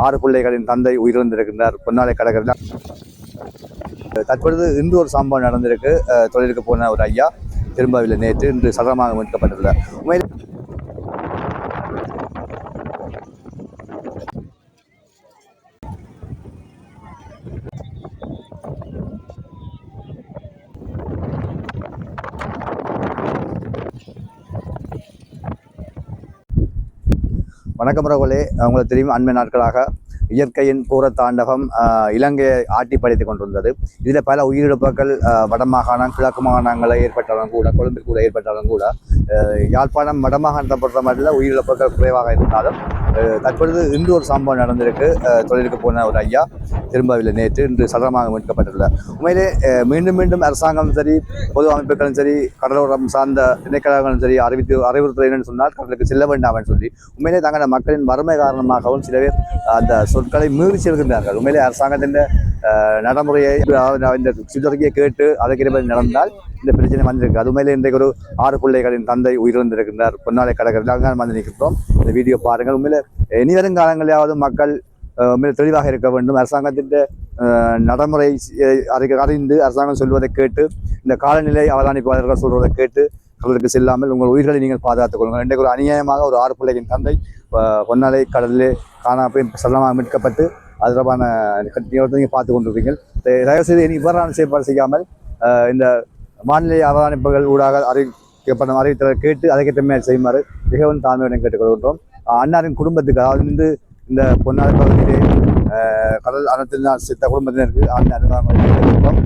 6 பிள்ளைகளின் தந்தை உயிரிழந்திருக்கின்றார் பொன்னாலை கடற்கரையில். தற்பொழுது இன்று ஒரு சம்பவம் நடந்திருக்கு. தொழிலுக்கு போன ஒரு ஐயா திரும்பவில்லை, நேற்று இன்று சடலமாக மீட்கப்பட்டுள்ளார். உண்மையில் வணக்கம் ரகுலே, உங்களுக்கு தெரியும் அண்மை நாட்களாக இயற்கையின் பூர தாண்டவம் இலங்கையை ஆட்டி படைத்துக் கொண்டிருந்தது. இதில் பல உயிரிழப்புகள் வடமாகாணம் கிழக்கு மாகாணங்களில் ஏற்பட்டாலும் கூட, கொழும்பில் கூட ஏற்பட்டாலும் கூட, யாழ்ப்பாணம் வடமாகாணத்தை பொறுத்த மட்டும் உயிரிழப்புகள் குறைவாக இருந்தாலும் தற்பொழுது இன்று ஒரு சம்பவம் நடந்திருக்கு. தொழிலுக்கு போன ஒரு ஐயா திரும்பவில்லை, நேற்று இன்று சடலமாக மீட்கப்பட்டுள்ளார். உண்மையிலே மீண்டும் மீண்டும் அரசாங்கம் சரி, பொது அமைப்புகளும் சரி, கடலோரம் சார்ந்த திணைக்களங்களும் சரி அறிவுறுத்துறைன்னு சொன்னால் கடலுக்கு செல்ல வேண்டாம் என்று சொல்லி உண்மையிலே தங்களது மக்களின் வறுமை காரணமாகவும் சில பேர் அந்த சொற்களை மீறி செல்கின்றார்கள். உண்மையிலே அரசாங்கத்தின் நடைமுறையை இந்த சிறுவர்களை கேட்டு அதற்கு நடந்தால் இந்த பிரச்சனை வந்திருக்கு. அது உண்மையிலே இன்றைக்கு ஒரு 6 பிள்ளைகளின் தந்தை உயிரிழந்திருக்கின்றார் பொன்னாலை கடற்கரையில். அங்கே வந்து நிற்கிறோம். இந்த வீடியோ பாருங்கள். உண்மையிலே இனிவரும் காலங்களிலாவது மக்கள் தெளிவாக இருக்க வேண்டும். அரசாங்கத்தின் நடைமுறை அறிந்து அரசாங்கம் சொல்வதை கேட்டு, இந்த காலநிலை அவதானிப்பாளர்கள் சொல்வதை கேட்டு கடலுக்கு செல்லாமல் உங்கள் உயிர்களை நீங்கள் பாதுகாத்துக் கொள்ளுங்கள். இன்றைக்கு ஒரு அநியாயமாக ஒரு 6 பிள்ளைகளின் தந்தை பொன்னாலை கடலிலே காணாமல் சடலமாக மீட்கப்பட்டு அது தொடர்பான நீங்கள் பார்த்து கொண்டிருப்பீர்கள். தயவுசெய்து இனி இவ்வாறான செயற்பாடு செய்யாமல் இந்த வானிலை அவதானிப்புகள் ஊடாக அறிவிக்கப்படும் அறிவித்தலை கேட்டு அதற்கேற்ற மேல் செய்யுமாறு மிகவும் தாழ்மையுடன் கேட்டுக்கொள்கின்றோம். அன்னாரின் குடும்பத்துக்கு, அதாவது இந்த பொன்னாலை பகுதியிலே கடல் அனத்தினால் சித்த குடும்பத்தினருக்கு அந்த அனுபவம்